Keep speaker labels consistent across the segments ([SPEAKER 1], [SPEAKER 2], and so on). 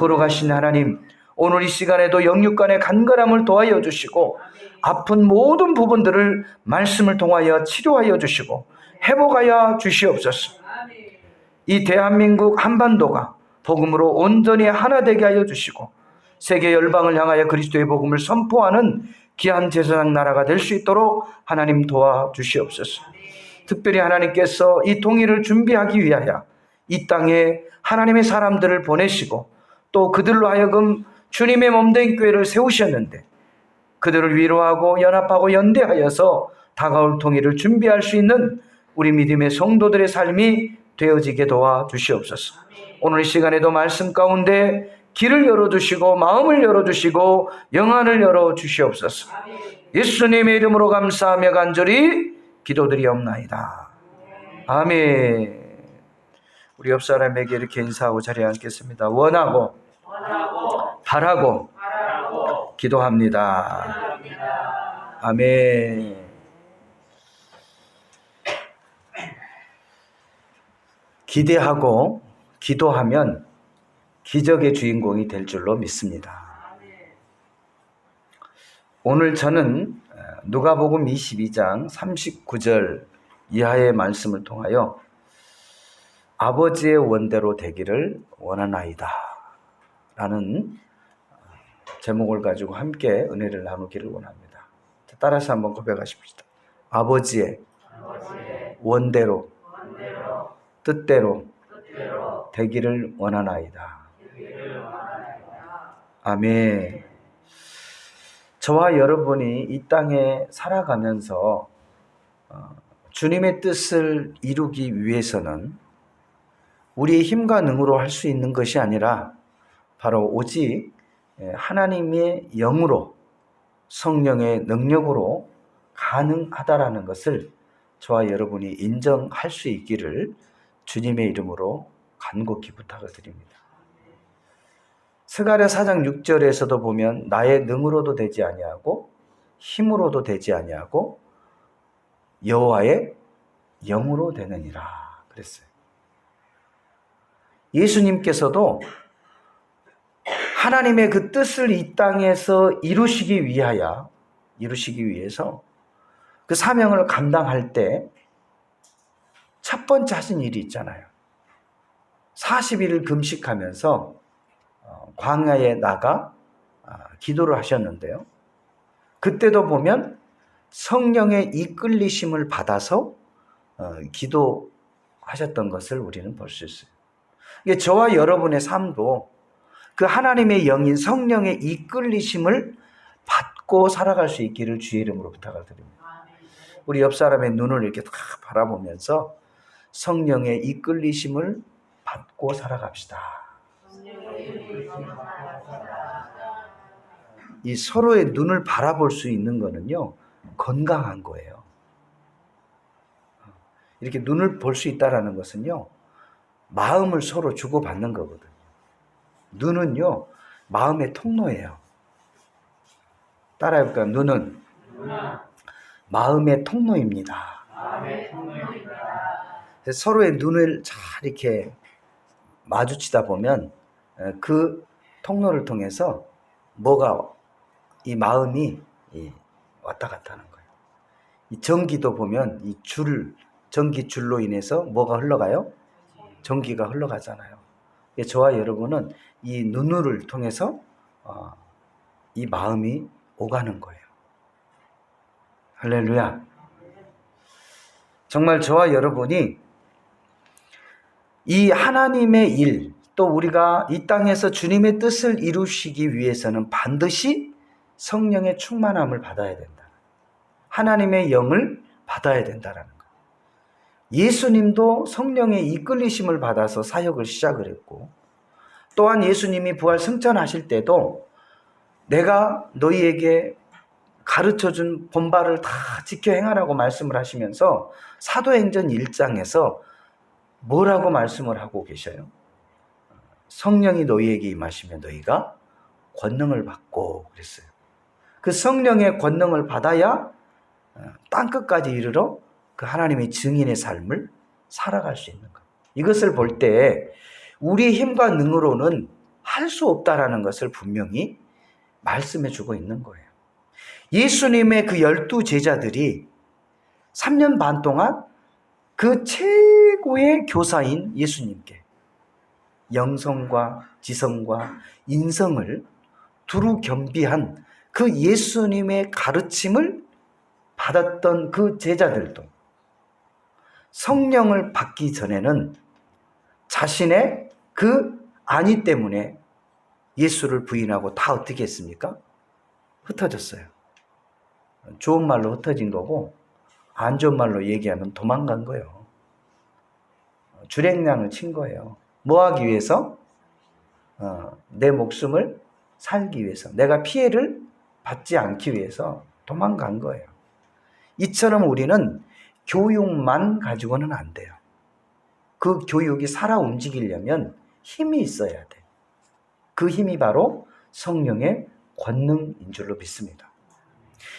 [SPEAKER 1] 거룩하신 하나님, 오늘 이 시간에도 영육 간의 간결함을 도와여 주시고 아픈 모든 부분들을 말씀을 통하여 치료하여 주시고 회복하여 주시옵소서. 이 대한민국 한반도가 복음으로 온전히 하나 되게 하여 주시고 세계 열방을 향하여 그리스도의 복음을 선포하는 귀한 제사장 나라가 될 수 있도록 하나님 도와주시옵소서. 특별히 하나님께서 이 통일을 준비하기 위하여 이 땅에 하나님의 사람들을 보내시고 또 그들로 하여금 주님의 몸된 교회를 세우셨는데 그들을 위로하고 연합하고 연대하여서 다가올 통일을 준비할 수 있는 우리 믿음의 성도들의 삶이 되어지게 도와주시옵소서. 오늘 이 시간에도 말씀 가운데 길을 열어주시고 마음을 열어주시고 영안을 열어주시옵소서. 예수님의 이름으로 감사하며 간절히 기도드리옵나이다. 아멘. 우리 옆 사람에게 이렇게 인사하고 자리에 앉겠습니다. 원하고 바라고 기도합니다. 아멘. 기대하고 기도하면 기적의 주인공이 될 줄로 믿습니다. 오늘 저는 누가복음 22장 39절 이하의 말씀을 통하여 아버지의 원대로 되기를 원하나이다 라는 제목을 가지고 함께 은혜를 나누기를 원합니다. 따라서 한번 고백하십시다. 아버지의 원대로 뜻대로 되기를 원하나이다. 아멘. 저와 여러분이 이 땅에 살아가면서 주님의 뜻을 이루기 위해서는 우리의 힘과 능으로 할 수 있는 것이 아니라 바로 오직 하나님의 영으로 성령의 능력으로 가능하다라는 것을 저와 여러분이 인정할 수 있기를 주님의 이름으로 간곡히 부탁을 드립니다. 스가랴 4장 6절에서도 보면 나의 능으로도 되지 아니하고 힘으로도 되지 아니하고 여호와의 영으로 되느니라 그랬어요. 예수님께서도 하나님의 그 뜻을 이 땅에서 이루시기 위해서 그 사명을 감당할 때 첫 번째 하신 일이 있잖아요. 40일을 금식하면서 광야에 나가 기도를 하셨는데요. 그때도 보면 성령의 이끌리심을 받아서 기도하셨던 것을 우리는 볼 수 있어요. 이게 저와 여러분의 삶도 그 하나님의 영인 성령의 이끌리심을 받고 살아갈 수 있기를 주의 이름으로 부탁을 드립니다. 우리 옆 사람의 눈을 이렇게 딱 바라보면서 성령의 이끌리심을 받고 살아갑시다. 이 서로의 눈을 바라볼 수 있는 거는요, 건강한 거예요. 이렇게 눈을 볼 수 있다는 것은요, 마음을 서로 주고받는 거거든요. 눈은요, 마음의 통로예요. 따라해볼까요? 눈은 마음의 통로입니다. 서로의 눈을 잘 이렇게 마주치다 보면 그 통로를 통해서 이 마음이 왔다 갔다 하는 거예요. 이 전기도 보면 전기 줄로 인해서 뭐가 흘러가요? 전기가 흘러가잖아요. 저와 여러분은 이 눈을 통해서 이 마음이 오가는 거예요. 할렐루야. 정말 저와 여러분이 이 하나님의 일, 또 우리가 이 땅에서 주님의 뜻을 이루시기 위해서는 반드시 성령의 충만함을 받아야 된다. 하나님의 영을 받아야 된다는 것. 예수님도 성령의 이끌리심을 받아서 사역을 시작을 했고, 또한 예수님이 부활 승천하실 때도 내가 너희에게 가르쳐준 본바를 다 지켜 행하라고 말씀을 하시면서 사도행전 1장에서 뭐라고 말씀을 하고 계셔요? 성령이 너희에게 임하시면 너희가 권능을 받고 그랬어요. 그 성령의 권능을 받아야 땅끝까지 이르러 그 하나님의 증인의 삶을 살아갈 수 있는 것. 이것을 볼 때 우리의 힘과 능으로는 할 수 없다라는 것을 분명히 말씀해 주고 있는 거예요. 예수님의 그 12 제자들이 3년 반 동안 그 최고의 교사인 예수님께 영성과 지성과 인성을 두루 겸비한 그 예수님의 가르침을 받았던 그 제자들도 성령을 받기 전에는 자신의 그 안위 때문에 예수를 부인하고 다 어떻게 했습니까? 흩어졌어요. 좋은 말로 흩어진 거고 안 좋은 말로 얘기하면 도망간 거예요. 주랭량을 친 거예요. 뭐 하기 위해서? 내 목숨을 살기 위해서, 내가 피해를 받지 않기 위해서 도망간 거예요. 이처럼 우리는 교육만 가지고는 안 돼요. 그 교육이 살아 움직이려면 힘이 있어야 돼. 그 힘이 바로 성령의 권능인 줄로 믿습니다.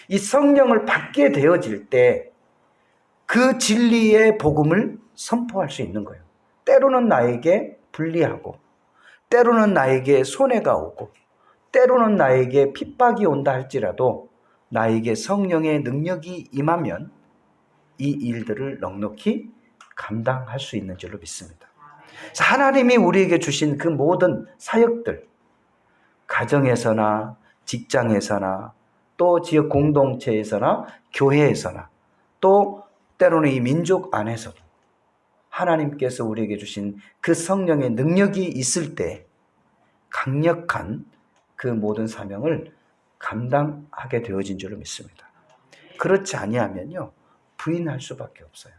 [SPEAKER 1] 이 성령을 받게 되어질 때 그 진리의 복음을 선포할 수 있는 거예요. 때로는 나에게 불리하고, 때로는 나에게 손해가 오고, 때로는 나에게 핍박이 온다 할지라도 나에게 성령의 능력이 임하면 이 일들을 넉넉히 감당할 수 있는 줄로 믿습니다. 하나님이 우리에게 주신 그 모든 사역들, 가정에서나 직장에서나 또 지역 공동체에서나 교회에서나 또 때로는 이 민족 안에서도 하나님께서 우리에게 주신 그 성령의 능력이 있을 때 강력한 그 모든 사명을 감당하게 되어진 줄로 믿습니다. 그렇지 아니하면요, 부인할 수밖에 없어요.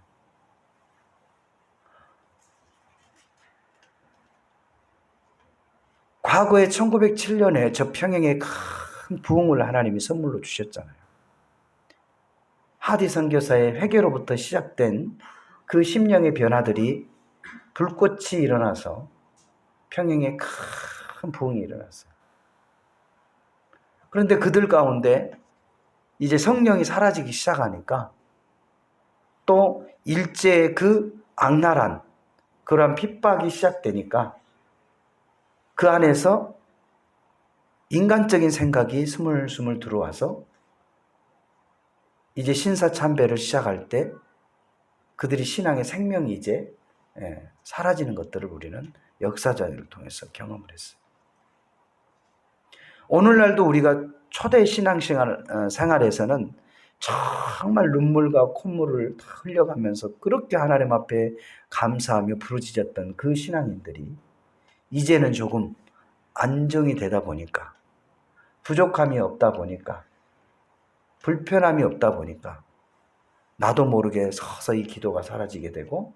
[SPEAKER 1] 과거에 1907년에 저 평양에 큰 부흥을 하나님이 선물로 주셨잖아요. 하디 선교사의 회개로부터 시작된 그 심령의 변화들이 불꽃이 일어나서 평양에 큰 부흥이 일어났어요. 그런데 그들 가운데 이제 성령이 사라지기 시작하니까 또 일제의 그 악랄한 그러한 핍박이 시작되니까 그 안에서 인간적인 생각이 스물스물 들어와서 이제 신사참배를 시작할 때 그들이 신앙의 생명이 이제 사라지는 것들을 우리는 역사전을 통해서 경험을 했어요. 오늘날도 우리가 초대 신앙생활에서는 정말 눈물과 콧물을 다 흘려가면서 그렇게 하나님 앞에 감사하며 부르짖었던 그 신앙인들이 이제는 조금 안정이 되다 보니까, 부족함이 없다 보니까, 불편함이 없다 보니까 나도 모르게 서서히 기도가 사라지게 되고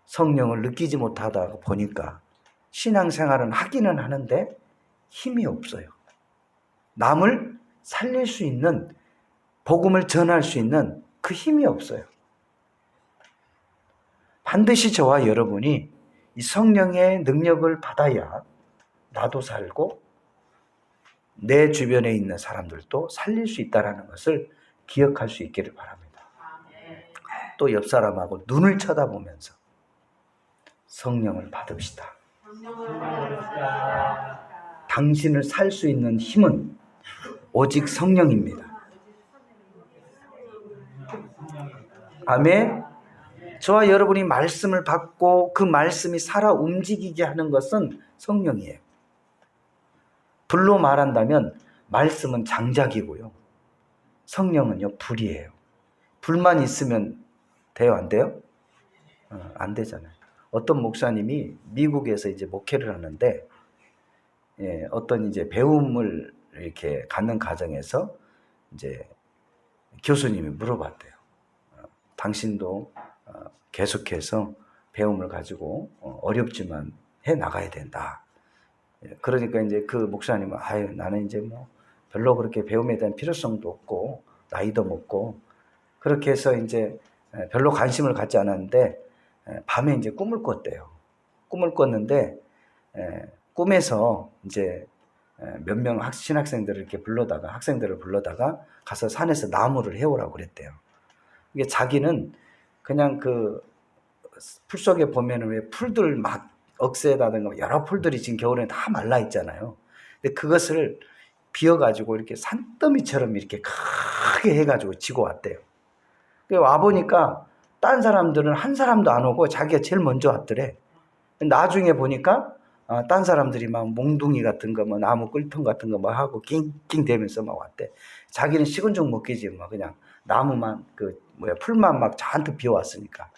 [SPEAKER 1] 성령을 느끼지 못하다 보니까 신앙생활은 하기는 하는데 힘이 없어요. 남을 살릴 수 있는, 복음을 전할 수 있는 그 힘이 없어요. 반드시 저와 여러분이 이 성령의 능력을 받아야 나도 살고 내 주변에 있는 사람들도 살릴 수 있다는 것을 기억할 수 있기를 바랍니다. 또 옆 사람하고 눈을 쳐다보면서 성령을 받읍시다. 당신을 살 수 있는 힘은 오직 성령입니다. 아멘. 저와 여러분이 말씀을 받고 그 말씀이 살아 움직이게 하는 것은 성령이에요. 불로 말한다면 말씀은 장작이고요, 성령은요 불이에요. 불만 있으면 돼요, 안 돼요? 안 되잖아요. 어떤 목사님이 미국에서 이제 목회를 하는데 어떤 이제 배움을 이렇게 갖는 과정에서 이제 교수님이 물어봤대요. 당신도 계속해서 배움을 가지고 어렵지만 해 나가야 된다. 그러니까 이제 그 목사님은 나는 이제 뭐 별로 그렇게 배움에 대한 필요성도 없고 나이도 먹고 그렇게 해서 이제 별로 관심을 갖지 않았는데 밤에 이제 꿈을 꿨대요. 꿈을 꿨는데 꿈에서 이제 몇 명 신학생들을 이렇게 학생들을 불러다가 가서 산에서 나무를 해오라고 그랬대요. 이게 자기는 그냥 그 풀 속에 보면은 왜 풀들 막 억새다든가 여러 풀들이 지금 겨울에 다 말라 있잖아요. 근데 그것을 비워가지고 이렇게 산더미처럼 이렇게 크게 해가지고 지고 왔대요. 와보니까 딴 사람들은 한 사람도 안 오고 자기가 제일 먼저 왔더래. 나중에 보니까 딴 사람들이 막 몽둥이 같은 거, 뭐 나무 꿀통 같은 거 막 하고 낑낑 대면서 막 왔대. 자기는 식은 죽 먹기지 뭐 그냥 나무만 풀만 막 잔뜩 비워왔으니까.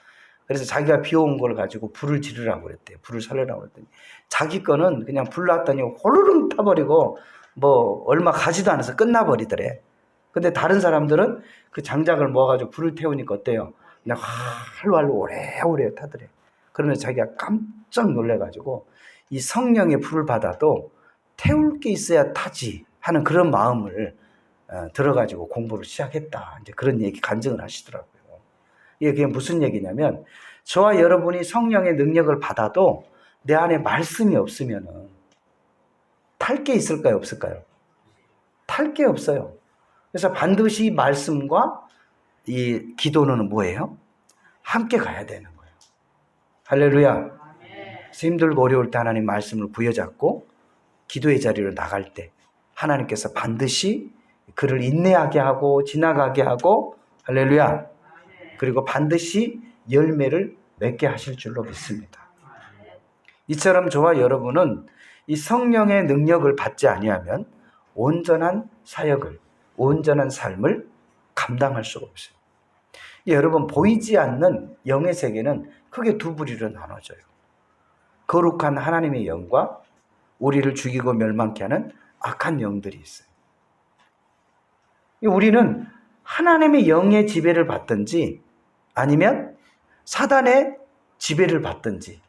[SPEAKER 1] 그래서 자기가 비워온 걸 가지고 불을 지르라고 그랬대요. 불을 살려라고 그랬더니 자기 거는 그냥 불 놨더니 호르릉 타버리고 뭐 얼마 가지도 않아서 끝나버리더래. 근데 다른 사람들은 그 장작을 모아가지고 불을 태우니까 어때요? 그냥 활활 오래오래 타더래. 그러면서 자기가 깜짝 놀래가지고 이 성령의 불을 받아도 태울 게 있어야 타지 하는 그런 마음을 들어가지고 공부를 시작했다. 이제 그런 얘기 간증을 하시더라고요. 이게 무슨 얘기냐면 저와 여러분이 성령의 능력을 받아도 내 안에 말씀이 없으면 탈 게 있을까요? 없을까요? 탈 게 없어요. 그래서 반드시 말씀과 이 기도는 뭐예요? 함께 가야 되는 거예요. 할렐루야. 힘들고 어려울 때 하나님 말씀을 부여잡고 기도의 자리로 나갈 때 하나님께서 반드시 그를 인내하게 하고 지나가게 하고 할렐루야. 그리고 반드시 열매를 맺게 하실 줄로 믿습니다. 이처럼 저와 여러분은 이 성령의 능력을 받지 아니하면 온전한 사역을, 온전한 삶을 감당할 수가 없어요. 여러분, 보이지 않는 영의 세계는 크게 두 부류로 나눠져요. 거룩한 하나님의 영과 우리를 죽이고 멸망케 하는 악한 영들이 있어요. 우리는 하나님의 영의 지배를 받든지 아니면 사단의 지배를 받든지.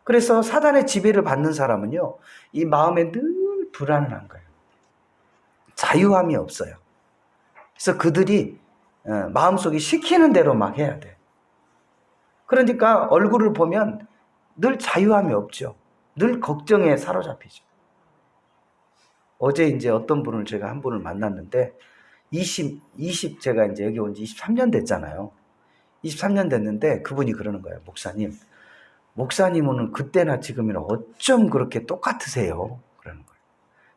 [SPEAKER 1] 그래서 사단의 지배를 받는 사람은요, 이 마음에 늘 불안한 거예요. 자유함이 없어요. 그래서 그들이 마음속에 시키는 대로 막 해야 돼. 그러니까 얼굴을 보면 늘 자유함이 없죠. 늘 걱정에 사로잡히죠. 어제 이제 어떤 분을 제가 한 분을 만났는데 제가 이제 여기 온 지 23년 됐잖아요. 23년 됐는데 그분이 그러는 거예요. 목사님은 그때나 지금이나 어쩜 그렇게 똑같으세요? 그러는 거예요.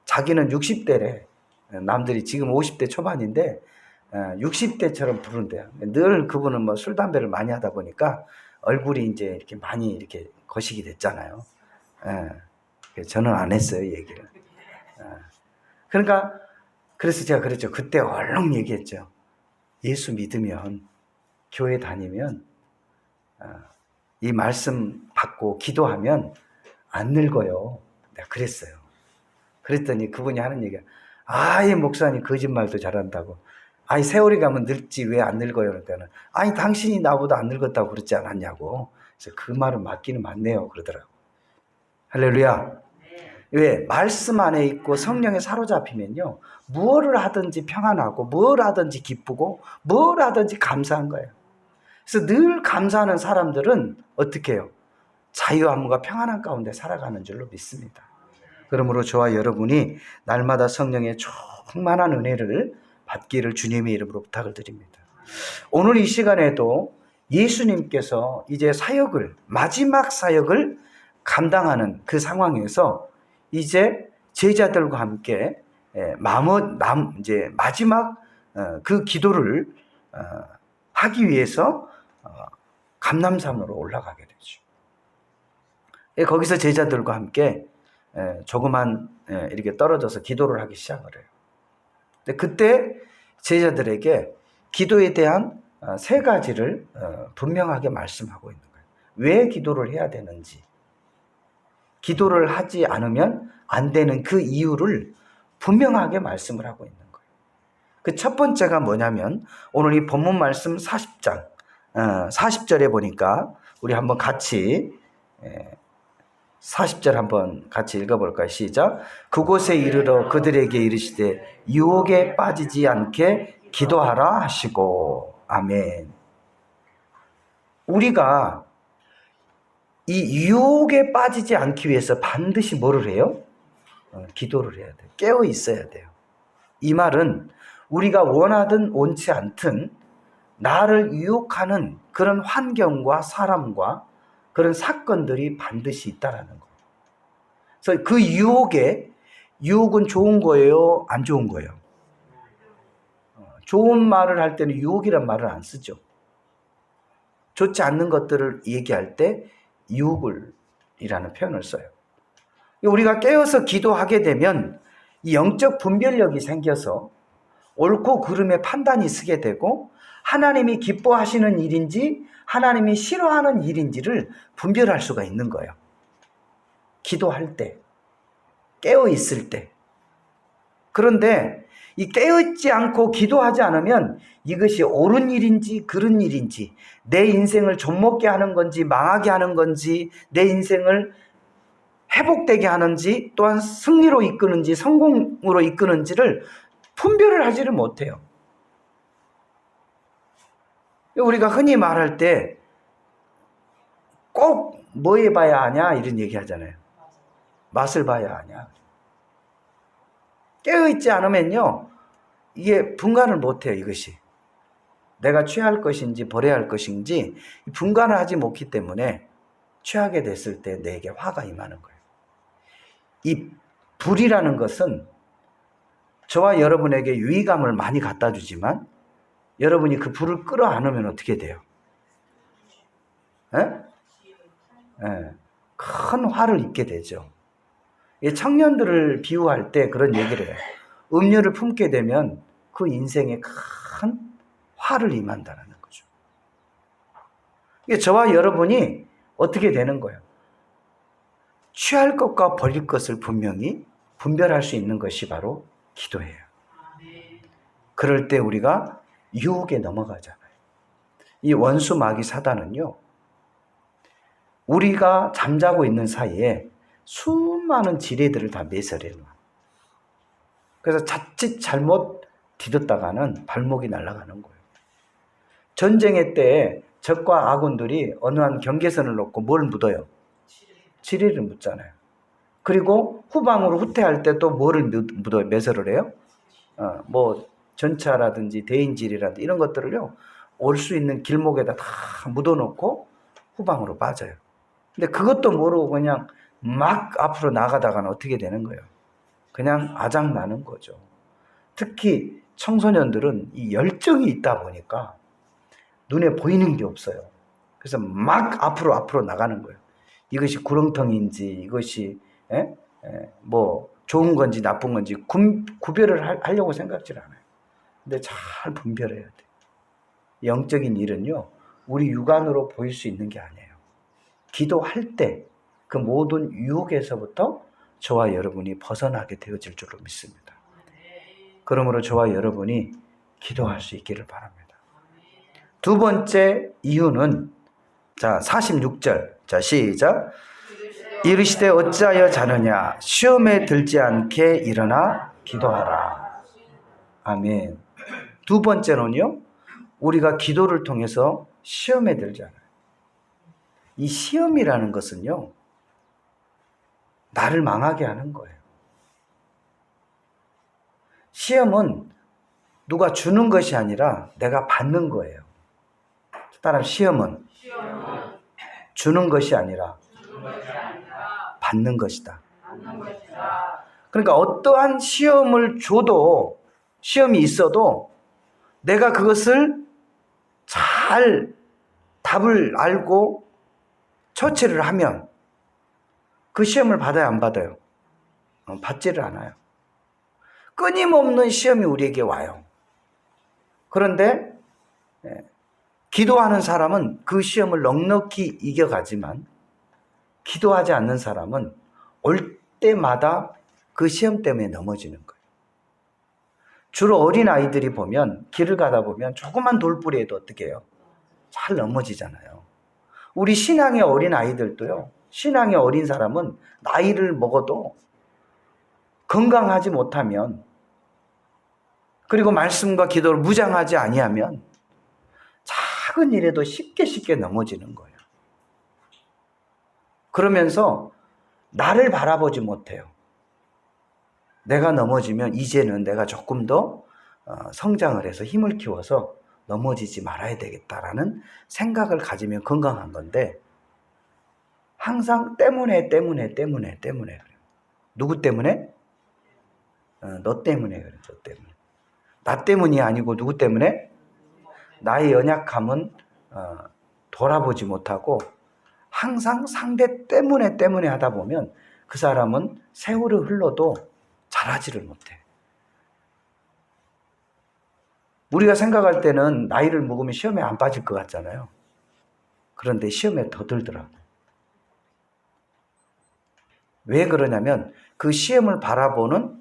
[SPEAKER 1] 자기는 60대래. 남들이 지금 50대 초반인데 60대처럼 부른대요. 늘 그분은 뭐 술, 담배를 많이 하다 보니까 얼굴이 이제 이렇게 많이 이렇게 거식이 됐잖아요. 저는 안 했어요, 얘기를. 그러니까, 그래서 제가 그랬죠. 그때 얼른 얘기했죠. 예수 믿으면, 교회 다니면, 이 말씀 받고 기도하면 안 늙어요. 내가 그랬어요. 그랬더니 그분이 하는 얘기가, 아이, 목사님 거짓말도 잘한다고. 아니, 세월이 가면 늙지 왜 안 늙어요? 그러니까는, 아니, 당신이 나보다 안 늙었다고 그러지 않았냐고. 그래서 그 말은 맞기는 맞네요. 그러더라고. 할렐루야. 왜? 말씀 안에 있고 성령에 사로잡히면요, 무엇을 하든지 평안하고, 뭘 하든지 기쁘고, 뭘 하든지 감사한 거예요. 그래서 늘 감사하는 사람들은 어떻게 해요? 자유함과 평안한 가운데 살아가는 줄로 믿습니다. 그러므로 저와 여러분이 날마다 성령의 충만한 은혜를 받기를 주님의 이름으로 부탁을 드립니다. 오늘 이 시간에도 예수님께서 이제 마지막 사역을 감당하는 그 상황에서 이제 제자들과 함께 이제 마지막 그 기도를 하기 위해서 감람산으로 올라가게 되죠. 거기서 제자들과 함께 조그만 이렇게 떨어져서 기도를 하기 시작을 해요. 근데 그때 제자들에게 기도에 대한 세 가지를 분명하게 말씀하고 있는 거예요. 왜 기도를 해야 되는지, 기도를 하지 않으면 안 되는 그 이유를 분명하게 말씀을 하고 있는 거예요. 그 첫 번째가 뭐냐면 오늘 이 본문 말씀 40장 40절에 보니까 우리 한번 같이 40절 한번 같이 읽어볼까요? 시작. 그곳에 이르러 그들에게 이르시되 유혹에 빠지지 않게 기도하라 하시고. 아멘. 우리가 이 유혹에 빠지지 않기 위해서 반드시 뭐를 해요? 기도를 해야 돼요. 깨어 있어야 돼요. 이 말은 우리가 원하든 원치 않든 나를 유혹하는 그런 환경과 사람과 그런 사건들이 반드시 있다라는 거예요. 그래서 그 유혹은 좋은 거예요? 안 좋은 거예요? 좋은 말을 할 때는 유혹이란 말을 안 쓰죠. 좋지 않는 것들을 얘기할 때 유혹이라는 표현을 써요. 우리가 깨어서 기도하게 되면 이 영적 분별력이 생겨서 옳고 그름의 판단이 서게 되고 하나님이 기뻐하시는 일인지 하나님이 싫어하는 일인지를 분별할 수가 있는 거예요. 기도할 때, 깨어 있을 때. 그런데 이 깨어있지 않고 기도하지 않으면 이것이 옳은 일인지 그른 일인지, 내 인생을 좀먹게 하는 건지 망하게 하는 건지, 내 인생을 회복되게 하는지, 또한 승리로 이끄는지 성공으로 이끄는지를 분별을 하지를 못해요. 우리가 흔히 말할 때 꼭 뭐 해봐야 하냐 이런 얘기 하잖아요. 맛을 봐야 하냐. 깨어있지 않으면요, 이게 분간을 못해요. 이것이 내가 취할 것인지 버려야 할 것인지 분간을 하지 못기 때문에 취하게 됐을 때 내게 화가 임하는 거예요. 이 불이라는 것은 저와 여러분에게 유의감을 많이 갖다 주지만 여러분이 그 불을 끌어안으면 어떻게 돼요? 큰 화를 입게 되죠. 청년들을 비유할 때 그런 얘기를 해요. 음료를 품게 되면 그 인생에 큰 화를 임한다는 거죠. 저와 여러분이 어떻게 되는 거예요? 취할 것과 버릴 것을 분명히 분별할 수 있는 것이 바로 기도예요. 그럴 때 우리가 유혹에 넘어가잖아요. 이 원수 마귀 사단은요, 우리가 잠자고 있는 사이에 수많은 지뢰들을 다 매설해 놔요. 그래서 자칫 잘못 디뎠다가는 발목이 날아가는 거예요. 전쟁의 때에 적과 아군들이 어느 한 경계선을 놓고 뭘 묻어요? 지뢰를 묻잖아요. 그리고 후방으로 후퇴할 때 또 뭐를 묻어요? 매설을 해요? 뭐 전차라든지 대인지뢰라든지 이런 것들을요, 올 수 있는 길목에다 다 묻어놓고 후방으로 빠져요. 근데 그것도 모르고 그냥 막 앞으로 나가다가는 어떻게 되는 거예요? 그냥 아작나는 거죠. 특히 청소년들은 이 열정이 있다 보니까 눈에 보이는 게 없어요. 그래서 막 앞으로 나가는 거예요. 이것이 구렁텅이인지 이것이 뭐 좋은 건지 나쁜 건지 구별을 하려고 생각질 않아요. 근데 잘 분별해야 돼요. 영적인 일은요, 우리 육안으로 보일 수 있는 게 아니에요. 기도할 때 그 모든 유혹에서부터 저와 여러분이 벗어나게 되어질 줄로 믿습니다. 그러므로 저와 여러분이 기도할 수 있기를 바랍니다. 두 번째 이유는, 자, 46절. 자, 시작. 이르시되 어찌하여 자느냐? 시험에 들지 않게 일어나 기도하라. 아멘. 두 번째는요, 우리가 기도를 통해서 시험에 들지 않아요. 이 시험이라는 것은요, 나를 망하게 하는 거예요. 시험은 누가 주는 것이 아니라 내가 받는 거예요. 따라서 시험은 주는 것이 아니라 받는 것이다. 그러니까 어떠한 시험을 줘도, 시험이 있어도 내가 그것을 잘 답을 알고 처치를 하면 그 시험을 받아요, 안 받아요? 받지를 않아요. 끊임없는 시험이 우리에게 와요. 그런데 기도하는 사람은 그 시험을 넉넉히 이겨가지만 기도하지 않는 사람은 올 때마다 그 시험 때문에 넘어지는 거예요. 주로 어린아이들이 보면, 길을 가다 보면 조그만 돌부리에도 어떻게 해요? 잘 넘어지잖아요. 우리 신앙의 어린아이들도요, 신앙의 어린 사람은 나이를 먹어도 건강하지 못하면, 그리고 말씀과 기도를 무장하지 아니하면 작은 일에도 쉽게 넘어지는 거예요. 그러면서 나를 바라보지 못해요. 내가 넘어지면 이제는 내가 조금 더 성장을 해서 힘을 키워서 넘어지지 말아야 되겠다라는 생각을 가지면 건강한 건데, 항상 때문에 그래요. 누구 때문에? 너 때문에 그래. 너 때문에. 나 때문이 아니고 누구 때문에? 나의 연약함은 돌아보지 못하고 항상 상대 때문에 하다 보면 그 사람은 세월이 흘러도 잘하지를 못해. 우리가 생각할 때는 나이를 먹으면 시험에 안 빠질 것 같잖아요. 그런데 시험에 더 들더라고요. 왜 그러냐면 그 시험을 바라보는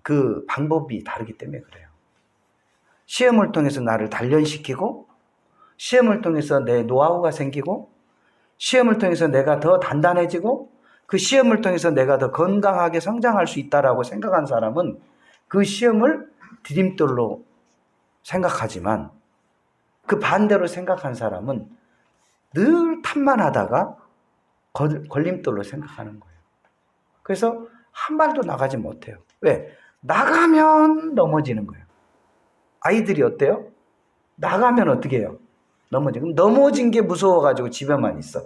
[SPEAKER 1] 그 방법이 다르기 때문에 그래요. 시험을 통해서 나를 단련시키고, 시험을 통해서 내 노하우가 생기고, 시험을 통해서 내가 더 단단해지고, 그 시험을 통해서 내가 더 건강하게 성장할 수 있다라고 생각한 사람은 그 시험을 디딤돌로 생각하지만, 그 반대로 생각한 사람은 늘 탐만 하다가 걸림돌로 생각하는 거예요. 그래서 한 발도 나가지 못해요. 왜? 나가면 넘어지는 거예요. 아이들이 어때요? 나가면 어떻게 해요? 넘어지고. 넘어진 게 무서워가지고 집에만 있어.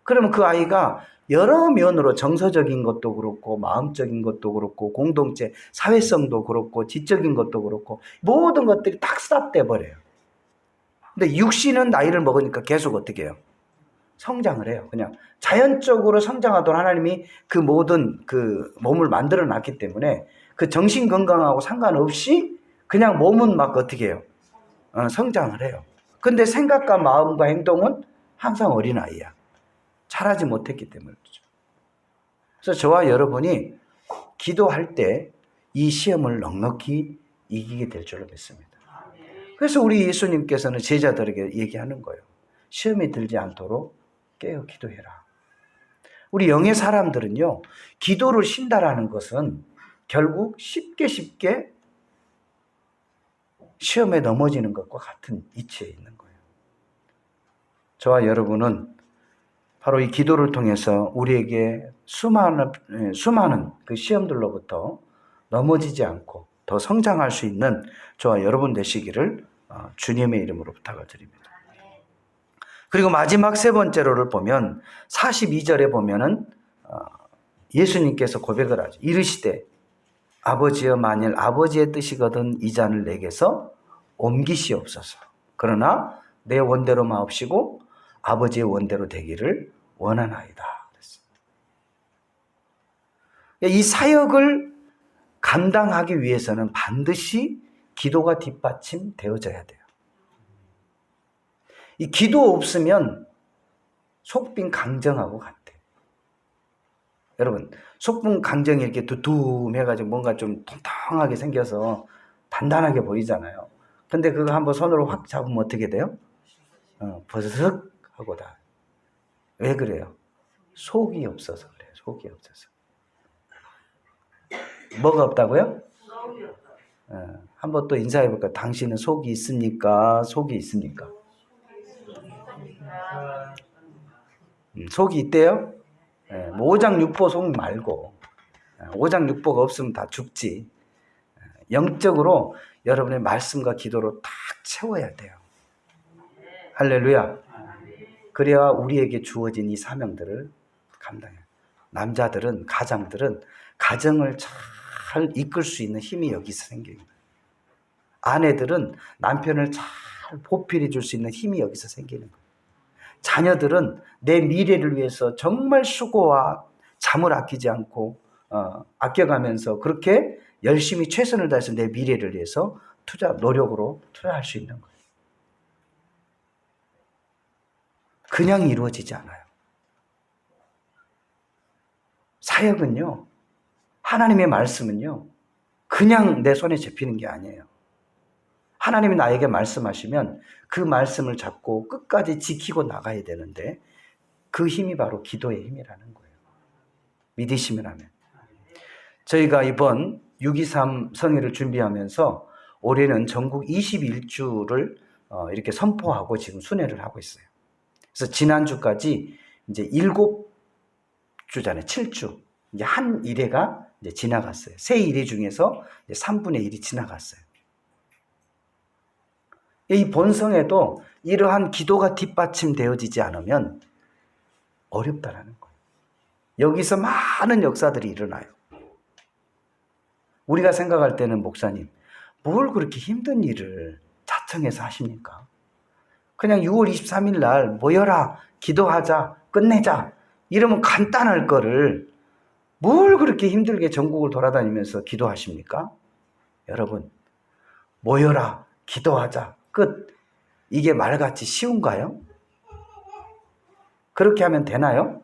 [SPEAKER 1] 그러면 그 아이가 여러 면으로 정서적인 것도 그렇고 마음적인 것도 그렇고 공동체 사회성도 그렇고 지적인 것도 그렇고 모든 것들이 딱 스탑돼 버려요. 근데 육신은 나이를 먹으니까 계속 어떻게 해요? 성장을 해요. 그냥 자연적으로 성장하도록 하나님이 그 모든 그 몸을 만들어 놨기 때문에 그 정신 건강하고 상관없이 그냥 몸은 막 어떻게 해요? 성장을 해요. 근데 생각과 마음과 행동은 항상 어린아이야. 자라지 못했기 때문에 그렇죠. 그래서 저와 여러분이 기도할 때 이 시험을 넉넉히 이기게 될 줄로 믿습니다. 그래서 우리 예수님께서는 제자들에게 얘기하는 거예요. 시험에 들지 않도록 깨어 기도해라. 우리 영의 사람들은요, 기도를 쉰다라는 것은 결국 쉽게 시험에 넘어지는 것과 같은 이치에 있는 거예요. 저와 여러분은 바로 이 기도를 통해서 우리에게 수많은 그 시험들로부터 넘어지지 않고 더 성장할 수 있는 저와 여러분 되시기를 주님의 이름으로 부탁을 드립니다. 그리고 마지막 세 번째로를 보면 42절에 보면은 예수님께서 고백을 하죠. 이르시되 아버지여 만일 아버지의 뜻이거든 이 잔을 내게서 옮기시옵소서. 그러나 내 원대로 마옵시고 아버지의 원대로 되기를 원하나이다. 이 사역을 감당하기 위해서는 반드시 기도가 뒷받침되어져야 돼요. 이 기도 없으면 속빈 강정하고 같아. 여러분, 속빈 강정이 이렇게 두툼해가지고 뭔가 좀 통통하게 생겨서 단단하게 보이잖아요. 근데 그거 한번 손으로 확 잡으면 어떻게 돼요? 버스석 하고 다. 왜 그래요? 속이 없어서 그래요. 속이 없어서. 뭐가 없다고요? 한번 또 인사해 볼까요? 당신은 속이 있습니까? 속이 있습니까? 속이 있대요? 뭐 오장육부 속 말고 오장육부가 없으면 다 죽지. 영적으로 여러분의 말씀과 기도로 탁 채워야 돼요. 할렐루야. 그래야 우리에게 주어진 이 사명들을 감당해요. 남자들은, 가장들은 가정을 잘 이끌 수 있는 힘이 여기서 생겨요. 아내들은 남편을 잘 보필해 줄 수 있는 힘이 여기서 생기는 거예요. 자녀들은 내 미래를 위해서 정말 수고와 잠을 아끼지 않고 아껴가면서 그렇게 열심히 최선을 다해서 내 미래를 위해서 노력으로 투자할 수 있는 거예요. 그냥 이루어지지 않아요. 사역은요, 하나님의 말씀은요, 그냥 내 손에 잡히는 게 아니에요. 하나님이 나에게 말씀하시면 그 말씀을 잡고 끝까지 지키고 나가야 되는데 그 힘이 바로 기도의 힘이라는 거예요. 믿으시면 하면. 저희가 이번 6.23 성회를 준비하면서 올해는 전국 21주를 이렇게 선포하고 지금 순회를 하고 있어요. 그래서 지난주까지 이제 7주잖아요. 7주. 이제 한 1회가 이제 지나갔어요. 세 1회 중에서 이제 3분의 1이 지나갔어요. 이 본성에도 이러한 기도가 뒷받침되어지지 않으면 어렵다라는 거예요. 여기서 많은 역사들이 일어나요. 우리가 생각할 때는 목사님, 뭘 그렇게 힘든 일을 자청해서 하십니까? 그냥 6월 23일 날 모여라, 기도하자, 끝내자 이러면 간단할 거를 뭘 그렇게 힘들게 전국을 돌아다니면서 기도하십니까? 여러분, 모여라, 기도하자, 끝. 이게 말같이 쉬운가요? 그렇게 하면 되나요?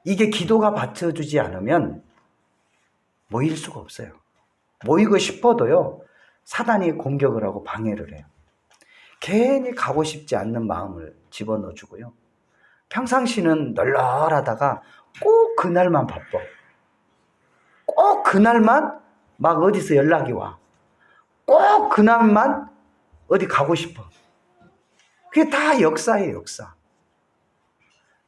[SPEAKER 1] 이게 기도가 받쳐주지 않으면 모일 수가 없어요. 모이고 싶어도요, 사단이 공격을 하고 방해를 해요. 괜히 가고 싶지 않는 마음을 집어넣어 주고요. 평상시는 널널하다가 꼭 그날만 바빠. 꼭 그날만 막 어디서 연락이 와. 꼭 그날만 어디 가고 싶어. 그게 다 역사예요, 역사.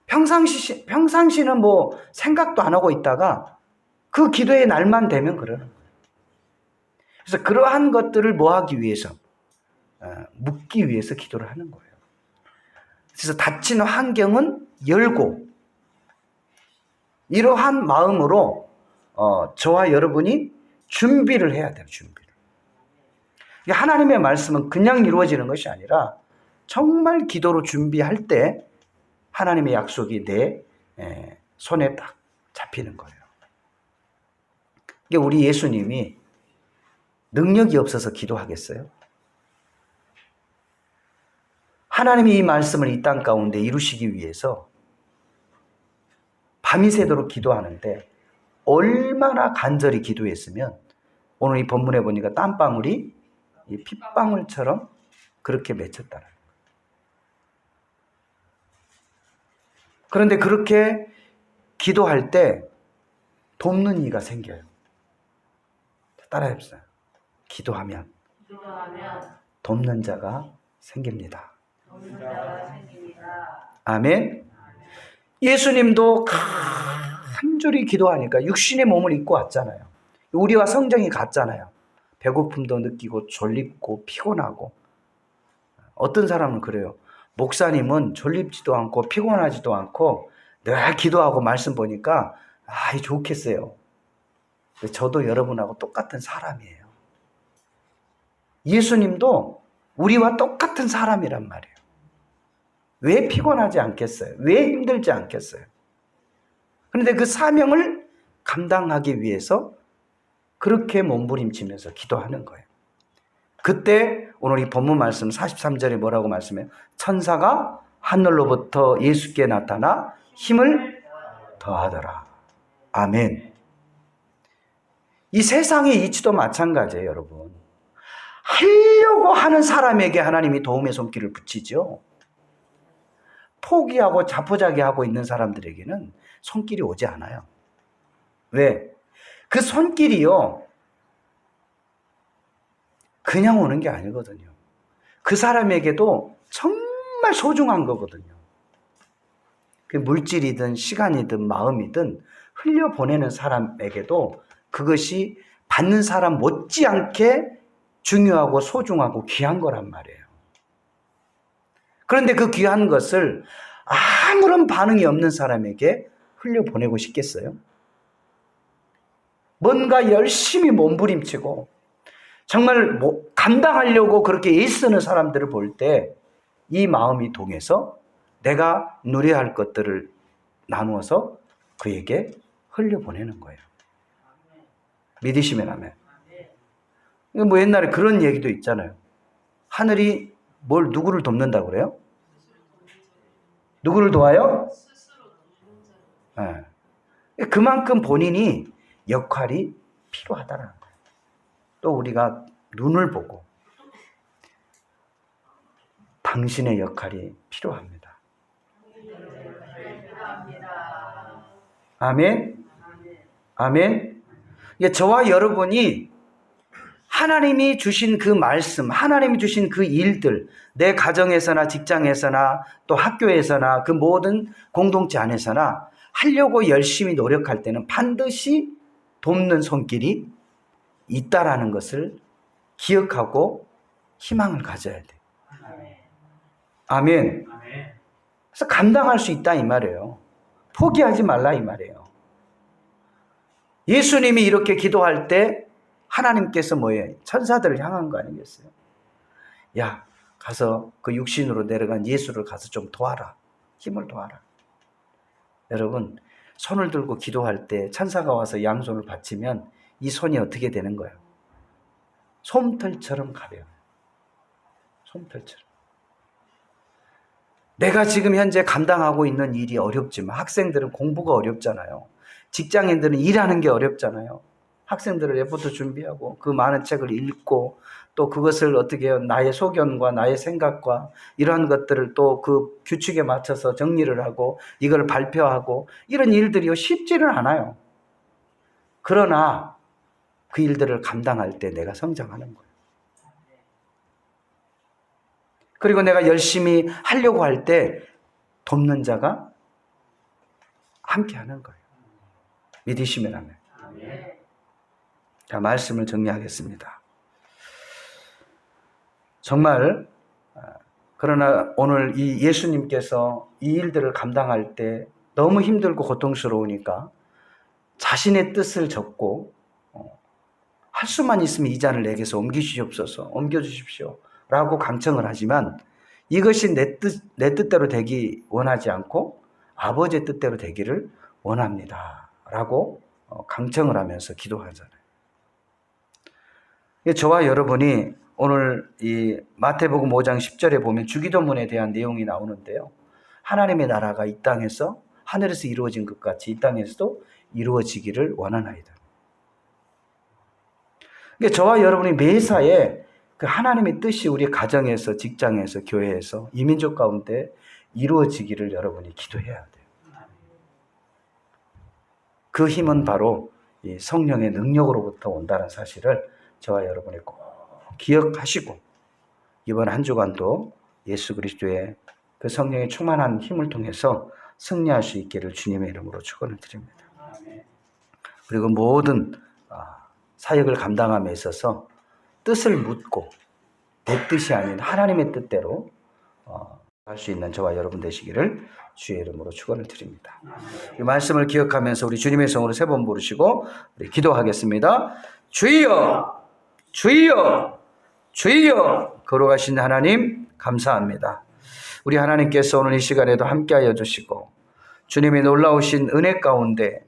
[SPEAKER 1] 평상시는 뭐 생각도 안 하고 있다가 그 기도의 날만 되면 그러는 거예요. 그래서 그러한 것들을 뭐 하기 위해서? 묻기 위해서 기도를 하는 거예요. 그래서 닫힌 환경은 열고 이러한 마음으로 저와 여러분이 준비를 해야 돼요. 준비를. 하나님의 말씀은 그냥 이루어지는 것이 아니라 정말 기도로 준비할 때 하나님의 약속이 내 손에 딱 잡히는 거예요. 이게 우리 예수님이 능력이 없어서 기도하겠어요? 하나님이 이 말씀을 이 땅 가운데 이루시기 위해서 밤이 새도록 기도하는데 얼마나 간절히 기도했으면 오늘 이 본문에 보니까 땀방울이 이 핏방울처럼 그렇게 맺혔다는 거예요. 그런데 그렇게 기도할 때 돕는 이가 생겨요. 따라해보세요. 기도하면 돕는 자가 생깁니다. 아멘. 예수님도 간절히 기도하니까 육신의 몸을 입고 왔잖아요. 우리와 성정이 같잖아요. 배고픔도 느끼고 졸립고 피곤하고. 어떤 사람은 그래요. 목사님은 졸립지도 않고 피곤하지도 않고 늘 기도하고 말씀 보니까 좋겠어요. 근데 저도 여러분하고 똑같은 사람이에요. 예수님도 우리와 똑같은 사람이란 말이에요. 왜 피곤하지 않겠어요? 왜 힘들지 않겠어요? 그런데 그 사명을 감당하기 위해서 그렇게 몸부림치면서 기도하는 거예요. 그때 오늘 이 본문 말씀 43절에 뭐라고 말씀해요? 천사가 하늘로부터 예수께 나타나 힘을 더하더라. 아멘. 이 세상의 이치도 마찬가지예요, 여러분. 하려고 하는 사람에게 하나님이 도움의 손길을 붙이죠. 포기하고 자포자기하고 있는 사람들에게는 손길이 오지 않아요. 왜? 그 손길이요, 그냥 오는 게 아니거든요. 그 사람에게도 정말 소중한 거거든요. 그 물질이든 시간이든 마음이든 흘려보내는 사람에게도 그것이 받는 사람 못지않게 중요하고 소중하고 귀한 거란 말이에요. 그런데 그 귀한 것을 아무런 반응이 없는 사람에게 흘려보내고 싶겠어요? 뭔가 열심히 몸부림치고 정말 감당하려고 그렇게 애쓰는 사람들을 볼 때 이 마음이 동해서 내가 누려야 할 것들을 나누어서 그에게 흘려보내는 거예요. 믿으시면 아멘. 뭐 옛날에 그런 얘기도 있잖아요. 하늘이 누구를 돕는다고 그래요? 누구를 도와요? 네. 그만큼 본인이 역할이 필요하다는 거예요. 또 우리가 눈을 보고 당신의 역할이 필요합니다. 아멘. 아멘. 저와 여러분이 하나님이 주신 그 말씀, 하나님이 주신 그 일들, 내 가정에서나 직장에서나 또 학교에서나 그 모든 공동체 안에서나 하려고 열심히 노력할 때는 반드시 돕는 손길이 있다라는 것을 기억하고 희망을 가져야 돼요. 아멘. 그래서 감당할 수 있다 이 말이에요. 포기하지 말라 이 말이에요. 예수님이 이렇게 기도할 때 하나님께서 뭐예요? 천사들을 향한 거 아니겠어요? 야, 가서 그 육신으로 내려간 예수를 가서 좀 도와라. 힘을 도와라. 여러분, 손을 들고 기도할 때 천사가 와서 양손을 받치면 이 손이 어떻게 되는 거예요? 솜털처럼 가벼워요. 솜털처럼. 내가 지금 현재 감당하고 있는 일이 어렵지만 학생들은 공부가 어렵잖아요. 직장인들은 일하는 게 어렵잖아요. 학생들은 레포트 준비하고 그 많은 책을 읽고 또 그것을 어떻게 해요? 나의 소견과 나의 생각과 이러한 것들을 또 그 규칙에 맞춰서 정리를 하고 이걸 발표하고 이런 일들이 쉽지는 않아요. 그러나 그 일들을 감당할 때 내가 성장하는 거예요. 그리고 내가 열심히 하려고 할 때 돕는 자가 함께 하는 거예요. 믿으시면 하면. 자, 말씀을 정리하겠습니다. 정말 그러나 오늘 이 예수님께서 이 일들을 감당할 때 너무 힘들고 고통스러우니까 자신의 뜻을 적고 할 수만 있으면 이 잔을 내게서 옮겨주십시오 라고 강청을 하지만 이것이 내 뜻대로 되기 원하지 않고 아버지의 뜻대로 되기를 원합니다 라고 강청을 하면서 기도하잖아요. 저와 여러분이 오늘 이 마태복음 5장 10절에 보면 주기도문에 대한 내용이 나오는데요. 하나님의 나라가 이 땅에서 하늘에서 이루어진 것 같이 이 땅에서도 이루어지기를 원하나이다. 그러니까 저와 여러분이 매사에 그 하나님의 뜻이 우리 가정에서, 직장에서, 교회에서, 이민족 가운데 이루어지기를 여러분이 기도해야 돼요. 그 힘은 바로 이 성령의 능력으로부터 온다는 사실을 저와 여러분이 꼭 기억하시고 이번 한 주간도 예수 그리스도의 그 성령의 충만한 힘을 통해서 승리할 수 있기를 주님의 이름으로 축원을 드립니다. 그리고 모든 사역을 감당함에 있어서 뜻을 묻고 내 뜻이 아닌 하나님의 뜻대로 할 수 있는 저와 여러분 되시기를 주의 이름으로 축원을 드립니다. 이 말씀을 기억하면서 우리 주님의 성으로 세 번 부르시고 우리 기도하겠습니다. 주여, 주여, 주여. 거룩하신 하나님 감사합니다. 우리 하나님께서 오늘 이 시간에도 함께하여 주시고 주님의 놀라우신 은혜 가운데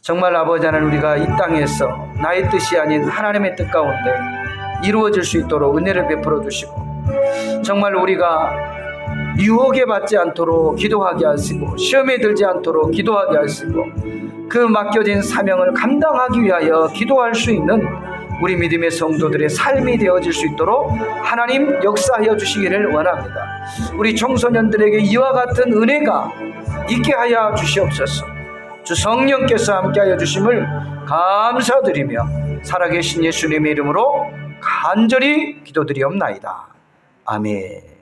[SPEAKER 1] 정말 아버지 하나님 우리가 이 땅에서 나의 뜻이 아닌 하나님의 뜻 가운데 이루어질 수 있도록 은혜를 베풀어 주시고 정말 우리가 유혹에 받지 않도록 기도하게 하시고 시험에 들지 않도록 기도하게 하시고 그 맡겨진 사명을 감당하기 위하여 기도할 수 있는 우리 믿음의 성도들의 삶이 되어질 수 있도록 하나님 역사하여 주시기를 원합니다. 우리 청소년들에게 이와 같은 은혜가 있게 하여 주시옵소서. 주 성령께서 함께하여 주심을 감사드리며 살아계신 예수님의 이름으로 간절히 기도드리옵나이다. 아멘.